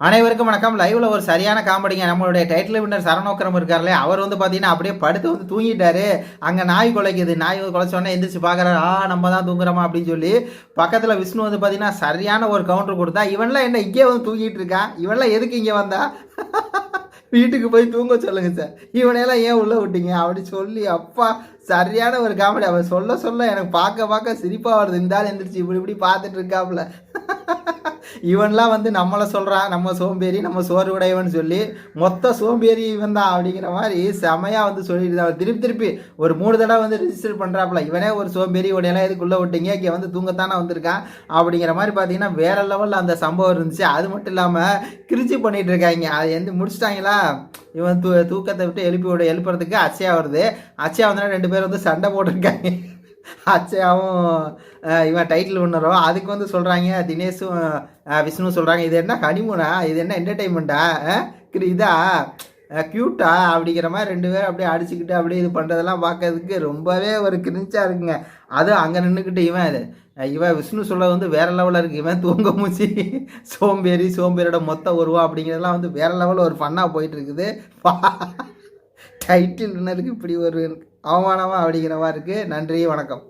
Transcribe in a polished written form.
அனைவருக்கும் வணக்கம். லைவ்ல ஒரு சரியான காமெடிங்க. நம்மளுடைய டைட்டில் வின்னர் சரவணோக்கரம் இருக்கார்ல, அவர் வந்து பார்த்தீங்கன்னா அப்படியே படுத்து வந்து தூங்கிட்டாரு. அங்கே நாய் குலைக்குது. நாய் குலைச்ச உடனே எந்திரிச்சு பார்க்குறாரு. நம்ம தான் தூங்குறோமா அப்படின்னு சொல்லி பக்கத்தில் விஷ்ணு வந்து பார்த்தீங்கன்னா சரியான ஒரு கவுண்டர் கொடுத்தா, இவன்லாம் என்ன இங்கே வந்து தூங்கிட்டு இருக்கான், இவன்லாம் எதுக்கு இங்கே வந்தா, வீட்டுக்கு போய் தூங்க சொல்லுங்க சார், இவனையெல்லாம் ஏன் உள்ள விட்டீங்க அப்படி சொல்லி அப்பா சரியான ஒரு காமெடி. அவர் சொல்ல சொல்ல எனக்கு பார்க்க பார்க்க சிரிப்பாக வருது. இருந்தாலும் எந்திரிச்சு இப்படி இப்படி பார்த்துட்டு இருக்காப்புல. இவன்லாம் வந்து நம்மளை சொல்கிறான், நம்ம சோம்பேறி, நம்ம சோறு உடையவன் சொல்லி மொத்த சோம்பேறி இவன் தான் அப்படிங்கிற மாதிரி செமையாக வந்து சொல்லிட்டு தான் திருப்பி ஒரு 3 தடவை வந்து ரிஜிஸ்டர் பண்ணுறாப்புல. இவனே ஒரு சோம்பேறி, உடையெல்லாம் எதுக்குள்ளே விட்டீங்க, இங்கே வந்து தூங்கத்தானே வந்திருக்கான் அப்படிங்கிற மாதிரி பார்த்தீங்கன்னா வேற லெவலில் அந்த சம்பவம் இருந்துச்சு. அது மட்டும் இல்லாமல் கிரிச்சி பண்ணிட்டு இருக்காங்க. அது எந்த முடிச்சிட்டாங்களா, இவன் தூக்கத்தை விட்டு எழுப்புறதுக்கு அச்சையா வருது. அச்சையா வந்தோன்னா 2 பேர் வந்து சண்டை போட்டிருக்காங்க. அச்சயாவும் இவன் டைட்டில் வின்னரும். அதுக்கு வந்து சொல்கிறாங்க தினேஷும் விஷ்ணு சொல்கிறாங்க, இது என்ன ஹனிமூனா, இது என்ன என்டர்டெயின்மெண்ட்டா, இதா க்யூட்டா அப்படிங்கிற மாதிரி 2 பேரும் அப்படியே அடிச்சுக்கிட்டு அப்படியே இது பண்ணுறதெல்லாம் பார்க்கறதுக்கு ரொம்பவே ஒரு கிரிஞ்சாக இருக்குங்க. அதுவும் அங்கே நின்றுக்கிட்டு இவன் விஷ்ணு சொல்ல வந்து வேற லெவலில் இருக்குது. இவன் தூங்க மூச்சு சோம்பேறியோட மொத்த உருவா அப்படிங்கிறதெல்லாம் வந்து வேற லெவலில் ஒரு ஃபன்னாக போயிட்டு இருக்குது. டைட்டில் வின்னருக்கு இப்படி ஒரு அவமானமாக அப்படிங்கிற மாதிரி இருக்குது. நன்றி, வணக்கம்.